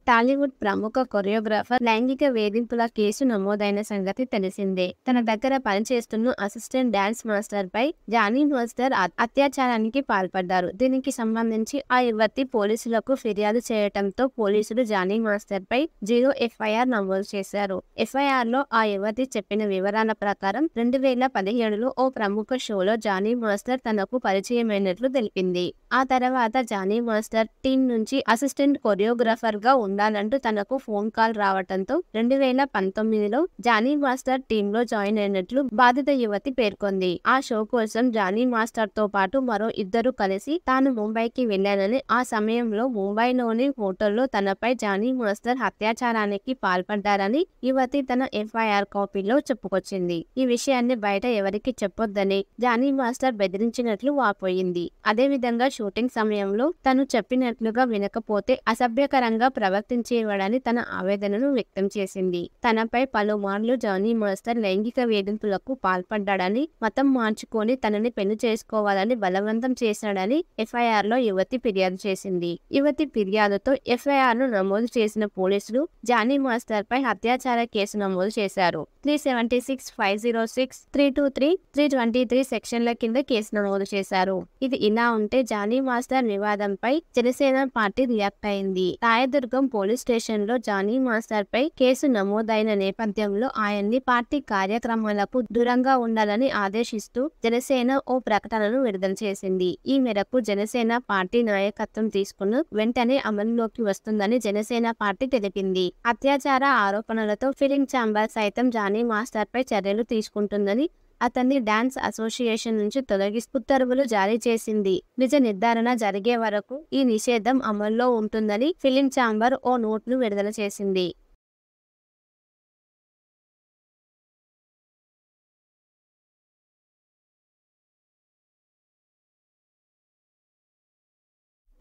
టాలీవుడ్ ప్రముఖ కొరియోగ్రాఫర్ లైంగిక వేధింపుల కేసు నమోదైన సంగతి తెలిసిందే. తన దగ్గర పనిచేస్తున్న అసిస్టెంట్ డాన్స్ మాస్టర్ పై జానీ మాస్టర్ అత్యాచారానికి పాల్పడ్డారు. దీనికి సంబంధించి ఆ యువతి పోలీసులకు ఫిర్యాదు చేయటంతో పోలీసులు జానీ మాస్టర్ పై 0 ఎఫ్ఐఆర్ నమోదు చేశారు. ఎఫ్ఐఆర్ లో ఆ యువతి చెప్పిన వివరాల ప్రకారం 2017లో ఓ ప్రముఖ షోలో జానీ మాస్టర్ తనకు పరిచయమైనట్లు తెలిపింది. ఆ తర్వాత జానీ మాస్టర్ టీం నుంచి అసిస్టెంట్ కొరియోగ్రాఫర్ గా ఉండాలంటూ తనకు ఫోన్ కాల్ రావటంతో 2019లో జానీ మాస్టర్ టీమ్ లో జాయిన్ అయినట్లు బాధిత యువతి పేర్కొంది. ఆ షో కోసం జానీ మాస్టర్ తో పాటు మరో ఇద్దరు కలిసి తాను ముంబైకి వెళ్లానని, ఆ సమయంలో ముంబైలోని హోటల్లో తనపై జానీ మాస్టర్ అత్యాచారానికి పాల్పడ్డారని యువతి తన ఎఫ్ఐఆర్ కాపీలో చెప్పుకొచ్చింది. ఈ విషయాన్ని బయట ఎవరికి చెప్పొద్దని జానీ మాస్టర్ బెదిరించినట్లు వాపోయింది. అదేవిధంగా షూటింగ్ సమయంలో తను చెప్పినట్లుగా వినకపోతే అసభ్యకరంగా ప్రవర్తించేవాడని తన ఆవేదనను వ్యక్తం చేసింది. తనపై పలుమార్లు జానీ మాస్టర్ లైంగిక వేధింపులకు పాల్పడ్డాడని, మతం మార్చుకొని తనని పెళ్లి చేసుకోవాలని బలవంతం చేశాడని ఎఫ్ఐఆర్ లో యువతి ఫిర్యాదు చేసింది. యువతి ఫిర్యాదుతో ఎఫ్ఐఆర్ ను నమోదు చేసిన పోలీసులు జానీ మాస్టర్ పై అత్యాచార కేసు నమోదు చేశారు. 376, 506, 323, 323 సెక్షన్ల కింద కేసు నమోదు చేశారు. ఇది ఇలా ఉంటే జానీ మాస్టర్ వివాదంపై జనసేన పార్టీ రియాక్ట్ అయింది. రాయదుర్గం పోలీస్ స్టేషన్ లో జానీ మాస్టర్ పై కేసు నమోదైన నేపథ్యంలో ఆయన్ని పార్టీ కార్యక్రమాలకు దూరంగా ఉండాలని ఆదేశిస్తూ జనసేన ఓ ప్రకటనను విడుదల చేసింది. ఈ మేరకు జనసేన పార్టీ నాయకత్వం తీసుకున్న వెంటనే అమలులోకి వస్తుందని జనసేన పార్టీ తెలిపింది. అత్యాచార ఆరోపణలతో ఫిలిం ఛాంబర్ సైతం జానీ మాస్టర్ పై చర్యలు తీసుకుంటుందని, అతన్ని డాన్స్ అసోసియేషన్ నుంచి తొలగిస్తూ ఉత్తర్వులు జారీ చేసింది. నిజ నిర్ధారణ జరిగే వరకు ఈ నిషేధం అమల్లో ఉంటుందని ఫిలిం ఛాంబర్ ఓ నోట్ను విడుదల చేసింది.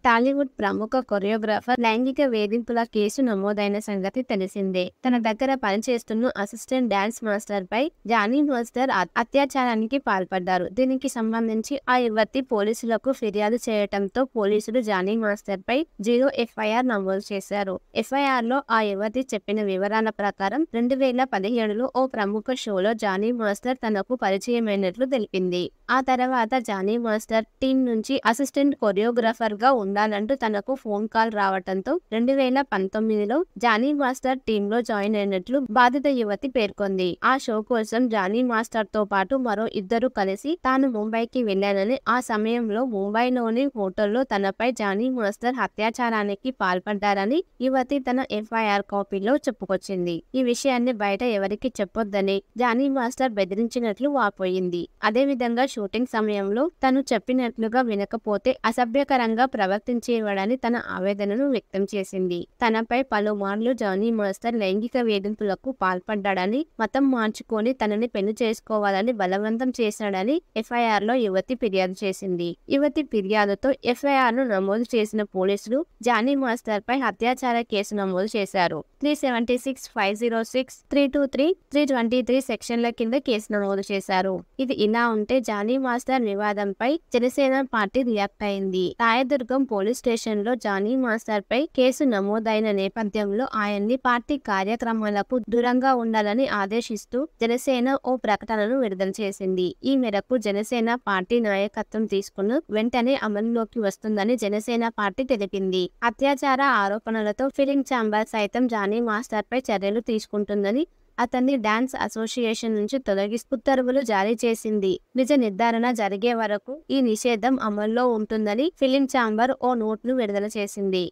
టాలీవుడ్ ప్రముఖ కొరియోగ్రాఫర్ లైంగిక వేధింపుల కేసు నమోదైన సంగతి తెలిసిందే. తన దగ్గర పనిచేస్తున్న అసిస్టెంట్ డాన్స్ మాస్టర్ పై జానీ మాస్టర్ అత్యాచారానికి పాల్పడ్డారు. దీనికి సంబంధించి ఆ యువతి పోలీసులకు ఫిర్యాదు చేయటంతో పోలీసులు జానీ మాస్టర్ పై 0 ఎఫ్ఐఆర్ నమోదు చేశారు. ఎఫ్ఐఆర్ లో ఆ యువతి చెప్పిన వివరాల ప్రకారం 2017లో ఓ ప్రముఖ షోలో జానీ మాస్టర్ తనకు పరిచయమైనట్లు తెలిపింది. ఆ తర్వాత జానీ మాస్టర్ టీం నుంచి అసిస్టెంట్ కొరియోగ్రాఫర్ గా ఉండాలంటూ తనకు ఫోన్ కాల్ రావటంతో 2019లో జానీ మాస్టర్ టీమ్ లో జాయిన్ అయినట్లు బాధిత యువతి పేర్కొంది. ఆ షో కోసం జానీ మాస్టర్ తో పాటు మరో ఇద్దరు కలిసి తాను ముంబైకి వెళ్లానని, ఆ సమయంలో ముంబైలోని హోటల్లో తనపై జానీ మాస్టర్ అత్యాచారానికి పాల్పడ్డారని యువతి తన ఎఫ్ఐఆర్ కాపీలో చెప్పుకొచ్చింది. ఈ విషయాన్ని బయట ఎవరికి చెప్పొద్దని జానీ మాస్టర్ బెదిరించినట్లు వాపోయింది. అదేవిధంగా షూటింగ్ సమయంలో తను చెప్పినట్లుగా వినకపోతే అసభ్యకరంగా ప్రవర్తించేవాడని తన ఆవేదనను వ్యక్తం చేసింది. తనపై పలుమార్లు జానీ మాస్టర్ లైంగిక వేధింపులకు పాల్పడ్డాడని, మతం మార్చుకొని తనని పెళ్లి చేసుకోవాలని బలవంతం చేశాడని ఎఫ్ఐఆర్ లో యువతి ఫిర్యాదు చేసింది. యువతి ఫిర్యాదుతో ఎఫ్ఐఆర్ ను నమోదు చేసిన పోలీసులు జానీ మాస్టర్ పై అత్యాచార కేసు నమోదు చేశారు. 376, 506, 323, 323 సెక్షన్ల కింద కేసు నమోదు చేశారు. ఇది ఇలా ఉంటే జానీ మాస్టర్ వివాదంపై జనసేన పార్టీ రియాక్ట్ అయింది. రాయదుర్గం పోలీస్ స్టేషన్ లో జానీ మాస్టర్ పై కేసు నమోదైన నేపథ్యంలో ఆయన్ని పార్టీ కార్యక్రమాలకు దూరంగా ఉండాలని ఆదేశిస్తూ జనసేన ఓ ప్రకటనను విడుదల చేసింది. ఈ మేరకు జనసేన పార్టీ నాయకత్వం తీసుకున్న వెంటనే అమలులోకి వస్తుందని జనసేన పార్టీ తెలిపింది. అత్యాచార ఆరోపణలతో ఫిలిం ఛాంబర్ సైతం జానీ మాస్టర్ పై చర్యలు తీసుకుంటుందని, అతన్ని డాన్స్ అసోసియేషన్ నుంచి తొలగిస్తూ ఉత్తర్వులు జారీ చేసింది. నిజ నిర్ధారణ జరిగే వరకు ఈ నిషేధం అమల్లో ఉంటుందని ఫిలిం ఛాంబర్ ఓ నోట్ను విడుదల చేసింది.